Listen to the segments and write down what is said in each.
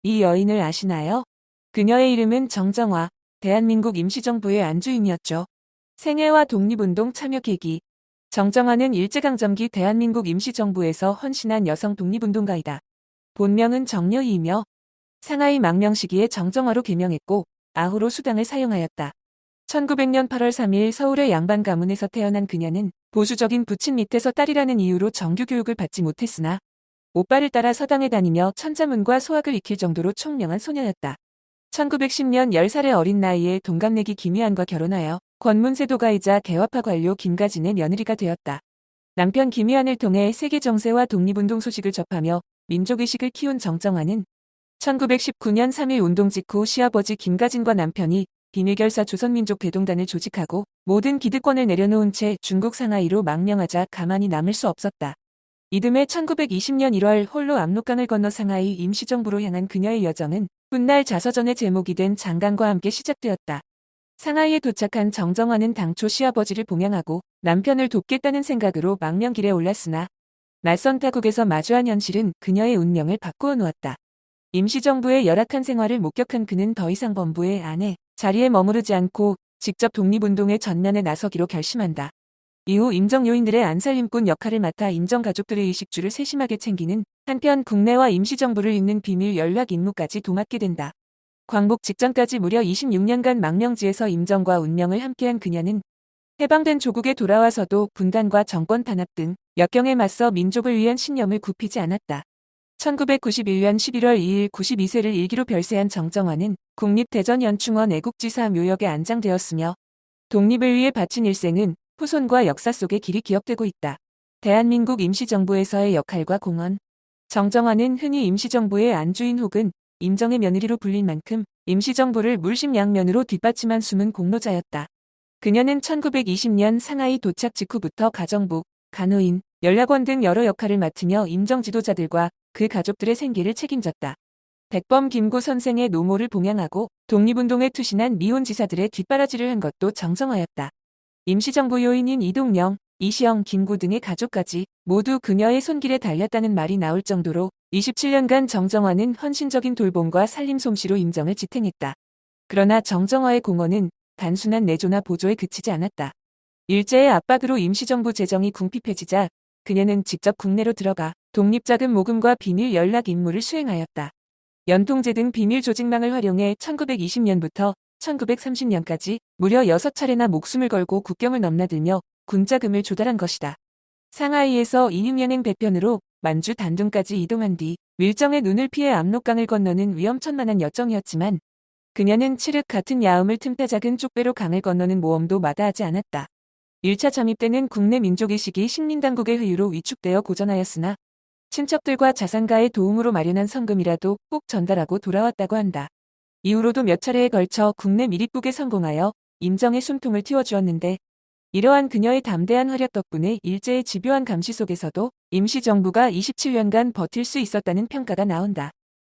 이 여인을 아시나요? 그녀의 이름은 정정화, 대한민국 임시정부의 안주인이었죠. 생애와 독립운동 참여 계기. 정정화는 일제강점기 대한민국 임시정부에서 헌신한 여성 독립운동가이다. 본명은 정여희이며 상하이 망명 시기에 정정화로 개명했고 아후로 수당을 사용하였다. 1900년 8월 3일 서울의 양반 가문에서 태어난 그녀는 보수적인 부친 밑에서 딸이라는 이유로 정규 교육을 받지 못했으나 오빠를 따라 서당에 다니며 천자문과 소학을 익힐 정도로 총명한 소녀였다. 1910년 10살의 어린 나이에 동갑내기 김희안과 결혼하여 권문세도가이자 개화파 관료 김가진의 며느리가 되었다. 남편 김희안을 통해 세계 정세와 독립운동 소식을 접하며 민족의식을 키운 정정화는 1919년 3.1 운동 직후 시아버지 김가진과 남편이 비밀결사 조선민족대동단을 조직하고 모든 기득권을 내려놓은 채 중국 상하이로 망명하자 가만히 남을 수 없었다. 이듬해 1920년 1월 홀로 압록강을 건너 상하이 임시정부로 향한 그녀의 여정은 훗날 자서전의 제목이 된 장강과 함께 시작되었다. 상하이에 도착한 정정화는 당초 시아버지를 봉양하고 남편을 돕겠다는 생각으로 망명길에 올랐으나 낯선 타국에서 마주한 현실은 그녀의 운명을 바꾸어 놓았다. 임시정부의 열악한 생활을 목격한 그는 더 이상 범부의 아내 자리에 머무르지 않고 직접 독립운동의 전면에 나서기로 결심한다. 이후 임정요인들의 안살림꾼 역할을 맡아 임정가족들의 의식주를 세심하게 챙기는 한편 국내와 임시정부를 잇는 비밀 연락 임무까지 도맡게 된다. 광복 직전까지 무려 26년간 망명지에서 임정과 운명을 함께한 그녀는 해방된 조국에 돌아와서도 분단과 정권 탄압 등 역경에 맞서 민족을 위한 신념을 굽히지 않았다. 1991년 11월 2일 92세를 일기로 별세한 정정화는 국립대전연충원 애국지사 묘역에 안장되었으며 독립을 위해 바친 일생은 후손과 역사 속에 길이 기억되고 있다. 대한민국 임시정부에서의 역할과 공헌. 정정화는 흔히 임시정부의 안주인 혹은 임정의 며느리로 불릴 만큼 임시정부를 물심양면으로 뒷받침한 숨은 공로자였다. 그녀는 1920년 상하이 도착 직후부터 가정부, 간호인, 연락원 등 여러 역할을 맡으며 임정 지도자들과 그 가족들의 생계를 책임졌다. 백범 김구 선생의 노모를 봉양하고 독립운동에 투신한 미혼 지사들의 뒷바라지를 한 것도 정정화였다. 임시정부 요인인 이동영, 이시영, 김구 등의 가족까지 모두 그녀의 손길에 달렸다는 말이 나올 정도로 27년간 정정화는 헌신적인 돌봄과 살림 솜씨로 임정을 지탱했다. 그러나 정정화의 공헌은 단순한 내조나 보조에 그치지 않았다. 일제의 압박으로 임시정부 재정이 궁핍해지자 그녀는 직접 국내로 들어가 독립자금 모금과 비밀 연락 임무를 수행하였다. 연통제 등 비밀 조직망을 활용해 1920년부터 1930년까지 무려 6차례나 목숨을 걸고 국경을 넘나들며 군자금을 조달한 것이다. 상하이에서 인육연행 배편으로 만주 단둥까지 이동한 뒤 밀정의 눈을 피해 압록강을 건너는 위험천만한 여정이었지만 그녀는 칠흑 같은 야음을 틈타 작은 쪽배로 강을 건너는 모험도 마다하지 않았다. 1차 잠입 때는 국내 민족의식이 식민당국의 회유로 위축되어 고전하였으나 친척들과 자산가의 도움으로 마련한 성금이라도 꼭 전달하고 돌아왔다고 한다. 이후로도 몇 차례에 걸쳐 국내 밀입국에 성공하여 임정의 숨통을 틔워주었는데 이러한 그녀의 담대한 활약 덕분에 일제의 집요한 감시 속에서도 임시정부가 27년간 버틸 수 있었다는 평가가 나온다.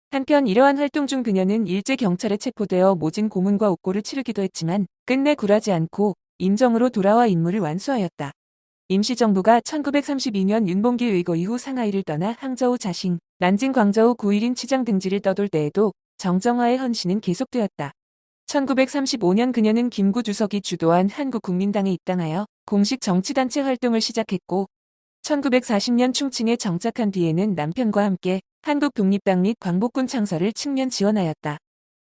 한편 이러한 활동 중 그녀는 일제 경찰에 체포되어 모진 고문과 옥고를 치르기도 했지만 끝내 굴하지 않고 임정으로 돌아와 임무를 완수하였다. 임시정부가 1932년 윤봉길 의거 이후 상하이를 떠나 항저우 자싱, 난징 광저우 9.1인 치장 등지를 떠돌 때에도 정정화의 헌신은 계속되었다. 1935년 그녀는 김구 주석이 주도한 한국국민당에 입당하여 공식 정치단체 활동을 시작했고 1940년 충칭에 정착한 뒤에는 남편과 함께 한국독립당 및 광복군 창설을 측면 지원하였다.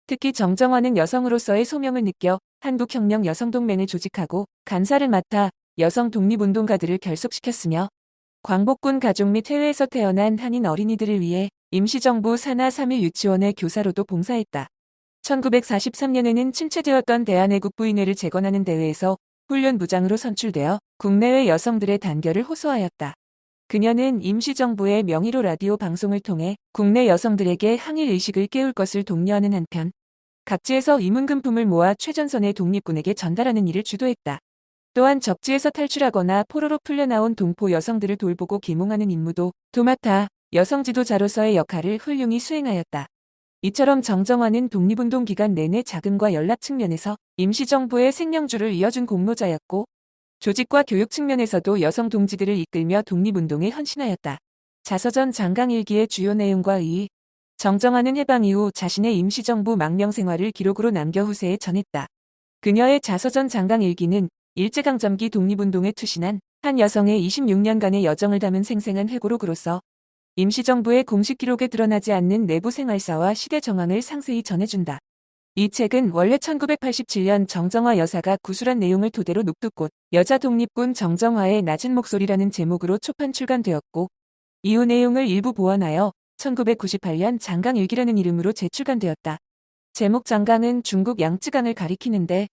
특히 정정화는 여성으로서의 소명을 느껴 한국혁명 여성동맹을 조직하고 간사를 맡아 여성 독립운동가들을 결속시켰으며 광복군 가족 및 해외에서 태어난 한인 어린이들을 위해 임시정부 산하 3일 유치원의 교사로도 봉사했다. 1943년에는 침체되었던 대한애국부인회를 재건하는 대회에서 훈련부장으로 선출되어 국내외 여성들의 단결을 호소하였다. 그녀는 임시정부의 명의로 라디오 방송을 통해 국내 여성들에게 항일 의식을 깨울 것을 독려하는 한편 각지에서 이문금품을 모아 최전선의 독립군에게 전달하는 일을 주도했다. 또한 적지에서 탈출하거나 포로로 풀려나온 동포 여성들을 돌보고 계몽하는 임무도 도맡아 여성 지도자로서의 역할을 훌륭히 수행하였다. 이처럼 정정화는 독립운동 기간 내내 자금과 연락 측면에서 임시정부의 생명줄을 이어준 공로자였고 조직과 교육 측면에서도 여성 동지들을 이끌며 독립운동에 헌신하였다. 자서전 장강일기의 주요 내용과 의의. 정정화는 해방 이후 자신의 임시정부 망명 생활을 기록으로 남겨 후세에 전했다. 그녀의 자서전 장강일기는 일제강점기 독립운동에 투신한 한 여성의 26년간의 여정을 담은 생생한 회고록으로서 임시정부의 공식 기록에 드러나지 않는 내부 생활사와 시대 정황을 상세히 전해준다. 이 책은 원래 1987년 정정화 여사가 구술한 내용을 토대로 녹두꽃, 여자 독립군 정정화의 낮은 목소리라는 제목으로 초판 출간되었고, 이후 내용을 일부 보완하여 1998년 장강일기라는 이름으로 재출간되었다. 제목 장강은 중국 양쯔강을 가리키는데,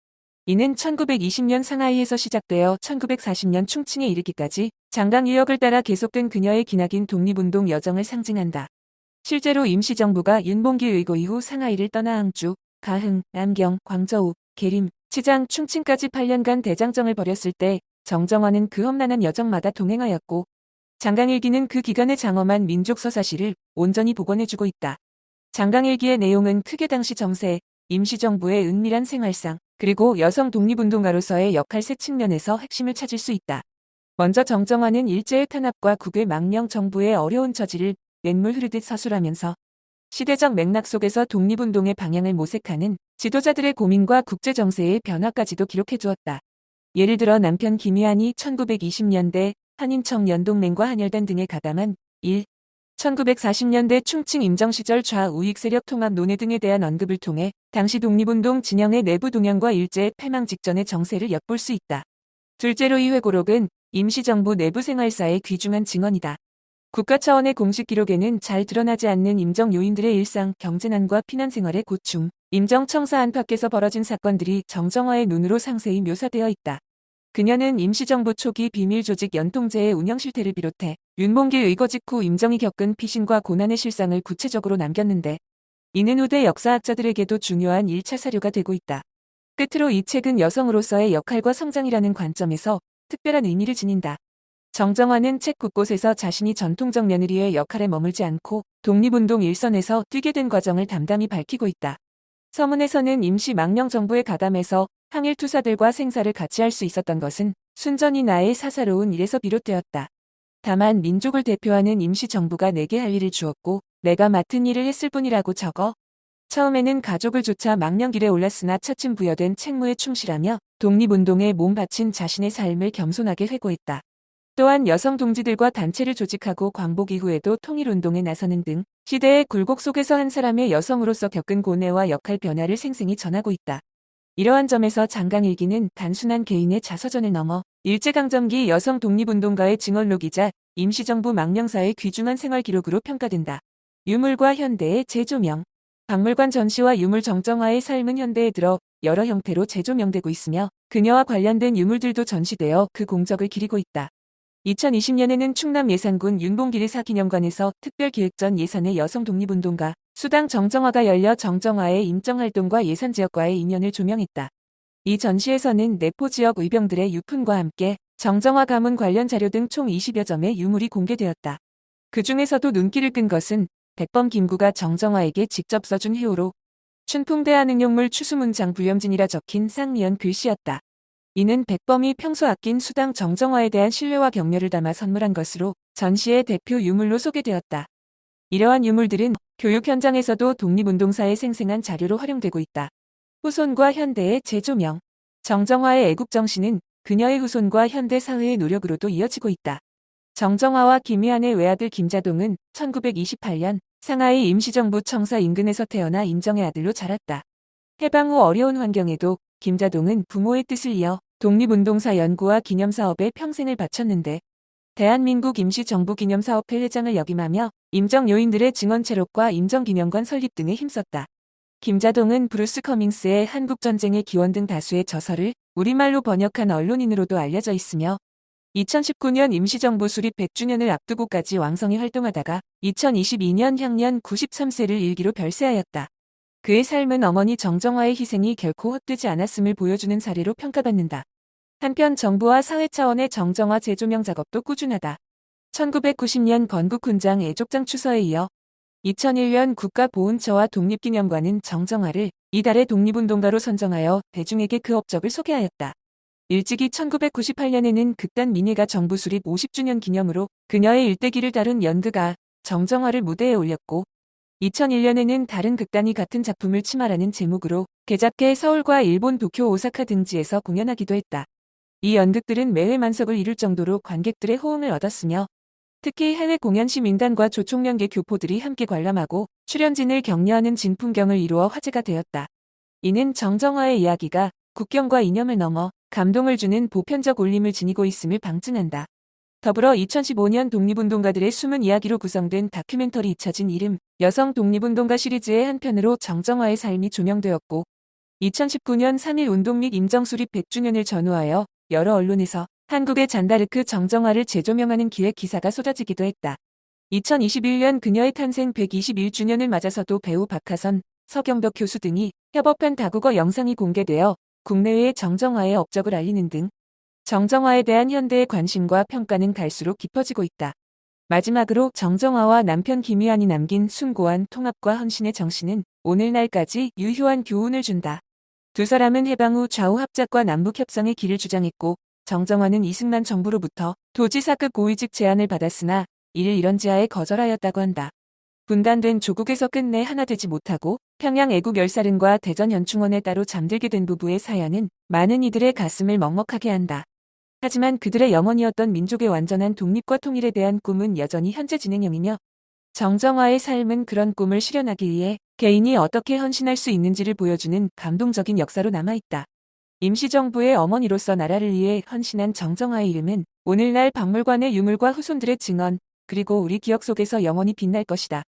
이는 1920년 상하이에서 시작되어 1940년 충칭에 이르기까지 장강 유역을 따라 계속된 그녀의 기나긴 독립운동 여정을 상징한다. 실제로 임시정부가 윤봉길 의고 이후 상하이를 떠나 항주, 가흥, 남경, 광저우, 계림, 치장, 충칭까지 8년간 대장정을 벌였을 때 정정화는 그 험난한 여정마다 동행하였고, 장강일기는 그 기간에 장엄한 민족서 사실을 온전히 복원해주고 있다. 장강일기의 내용은 크게 당시 정세, 임시정부의 은밀한 생활상, 그리고 여성 독립운동가로서의 역할 세 측면에서 핵심을 찾을 수 있다. 먼저 정정화는 일제의 탄압과 국외 망명 정부의 어려운 처지를 냇물 흐르듯 서술하면서 시대적 맥락 속에서 독립운동의 방향을 모색하는 지도자들의 고민과 국제정세의 변화까지도 기록해주었다. 예를 들어 남편 김희안이 1920년대 한인청년동맹과 한열단 등에 가담한 1. 1940년대 충칭 임정 시절 좌우익 세력 통합 논의 등에 대한 언급을 통해 당시 독립운동 진영의 내부 동향과 일제의 패망 직전의 정세를 엿볼 수 있다. 둘째로 이 회고록은 임시정부 내부 생활사의 귀중한 증언이다. 국가 차원의 공식 기록에는 잘 드러나지 않는 임정 요인들의 일상, 경제난과 피난 생활의 고충, 임정 청사 안팎에서 벌어진 사건들이 정정화의 눈으로 상세히 묘사되어 있다. 그녀는 임시정부 초기 비밀조직 연통제의 운영 실태를 비롯해 윤봉길 의거 직후 임정이 겪은 피신과 고난의 실상을 구체적으로 남겼는데, 이는 후대 역사학자들에게도 중요한 1차 사료가 되고 있다. 끝으로 이 책은 여성으로서의 역할과 성장이라는 관점에서 특별한 의미를 지닌다. 정정화는 책 곳곳에서 자신이 전통적 며느리의 역할에 머물지 않고 독립운동 일선에서 뛰게 된 과정을 담담히 밝히고 있다. 서문에서는 임시 망명 정부에 가담해서 항일 투사들과 생사를 같이 할 수 있었던 것은 순전히 나의 사사로운 일에서 비롯되었다. 다만 민족을 대표하는 임시정부가 내게 할 일을 주었고 내가 맡은 일을 했을 뿐이라고 적어 처음에는 가족을 좇아 망명길에 올랐으나 차츰 부여된 책무에 충실하며 독립운동에 몸 바친 자신의 삶을 겸손하게 회고했다. 또한 여성 동지들과 단체를 조직하고 광복 이후에도 통일운동에 나서는 등 시대의 굴곡 속에서 한 사람의 여성으로서 겪은 고뇌와 역할 변화를 생생히 전하고 있다. 이러한 점에서 장강일기는 단순한 개인의 자서전을 넘어 일제강점기 여성 독립운동가의 증언록이자 임시정부 망명사의 귀중한 생활 기록으로 평가된다. 유물과 현대의 재조명. 박물관 전시와 유물 정정화의 삶은 현대에 들어 여러 형태로 재조명되고 있으며 그녀와 관련된 유물들도 전시되어 그 공적을 기리고 있다. 2020년에는 충남 예산군 윤봉길의사 기념관에서 특별기획전 예산의 여성 독립운동가 수당 정정화가 열려 정정화의 임정활동과 예산지역과의 인연을 조명했다. 이 전시에서는 내포 지역 의병들의 유품과 함께 정정화 가문 관련 자료 등 총 20여 점의 유물이 공개되었다. 그 중에서도 눈길을 끈 것은 백범 김구가 정정화에게 직접 써준 회호로 춘풍대한응용물 추수문장 불염진이라 적힌 쌍미연 글씨였다. 이는 백범이 평소 아낀 수당 정정화에 대한 신뢰와 격려를 담아 선물한 것으로 전시의 대표 유물로 소개되었다. 이러한 유물들은 교육 현장에서도 독립운동사의 생생한 자료로 활용되고 있다. 후손과 현대의 재조명. 정정화의 애국정신은 그녀의 후손과 현대 사회의 노력으로도 이어지고 있다. 정정화와 김희안의 외아들 김자동은 1928년 상하이 임시정부 청사 인근에서 태어나 임정의 아들로 자랐다. 해방 후 어려운 환경에도 김자동은 부모의 뜻을 이어 독립운동사 연구와 기념사업에 평생을 바쳤는데 대한민국 임시정부 기념사업회 회장을 역임하며 임정 요인들의 증언체록과 임정기념관 설립 등에 힘썼다. 김자동은 브루스 커밍스의 한국전쟁의 기원 등 다수의 저서를 우리말로 번역한 언론인으로도 알려져 있으며 2019년 임시정부 수립 100주년을 앞두고까지 왕성히 활동하다가 2022년 향년 93세를 일기로 별세하였다. 그의 삶은 어머니 정정화의 희생이 결코 헛되지 않았음을 보여주는 사례로 평가받는다. 한편 정부와 사회 차원의 정정화 재조명 작업도 꾸준하다. 1990년 건국훈장 애족장 추서에 이어 2001년 국가보훈처와 독립기념관은 정정화를 이달의 독립운동가로 선정하여 대중에게 그 업적을 소개하였다. 일찍이 1998년에는 극단 민예가 정부 수립 50주년 기념으로 그녀의 일대기를 다룬 연극가 정정화를 무대에 올렸고 2001년에는 다른 극단이 같은 작품을 침하라는 제목으로 개작해 서울과 일본 도쿄 오사카 등지에서 공연하기도 했다. 이 연극들은 매회 만석을 이룰 정도로 관객들의 호응을 얻었으며 특히 해외 공연 시 민단과 조총련계 교포들이 함께 관람하고 출연진을 격려하는 진풍경을 이루어 화제가 되었다. 이는 정정화의 이야기가 국경과 이념을 넘어 감동을 주는 보편적 울림을 지니고 있음을 방증한다. 더불어 2015년 독립운동가들의 숨은 이야기로 구성된 다큐멘터리 잊혀진 이름 여성 독립운동가 시리즈의 한 편으로 정정화의 삶이 조명되었고 2019년 3.1 운동 및 임정수립 100주년을 전후하여 여러 언론에서 한국의 잔다르크 정정화를 재조명하는 기획 기사가 쏟아지기도 했다. 2021년 그녀의 탄생 121주년을 맞아서도 배우 박하선, 서경덕 교수 등이 협업한 다국어 영상이 공개되어 국내외의 정정화의 업적을 알리는 등 정정화에 대한 현대의 관심과 평가는 갈수록 깊어지고 있다. 마지막으로 정정화와 남편 김휘환이 남긴 숭고한 통합과 헌신의 정신은 오늘날까지 유효한 교훈을 준다. 두 사람은 해방 후 좌우 합작과 남북 협상의 길을 주장했고 정정화는 이승만 정부로부터 도지사급 고위직 제안을 받았으나 이를 이런 지하에 거절하였다고 한다. 분단된 조국에서 끝내 하나 되지 못하고 평양 애국열사른과 대전 연충원에 따로 잠들게 된 부부의 사연은 많은 이들의 가슴을 먹먹하게 한다. 하지만 그들의 영혼이었던 민족의 완전한 독립과 통일에 대한 꿈은 여전히 현재 진행형이며 정정화의 삶은 그런 꿈을 실현하기 위해 개인이 어떻게 헌신할 수 있는지를 보여주는 감동적인 역사로 남아있다. 임시정부의 어머니로서 나라를 위해 헌신한 정정화의 이름은 오늘날 박물관의 유물과 후손들의 증언, 그리고 우리 기억 속에서 영원히 빛날 것이다.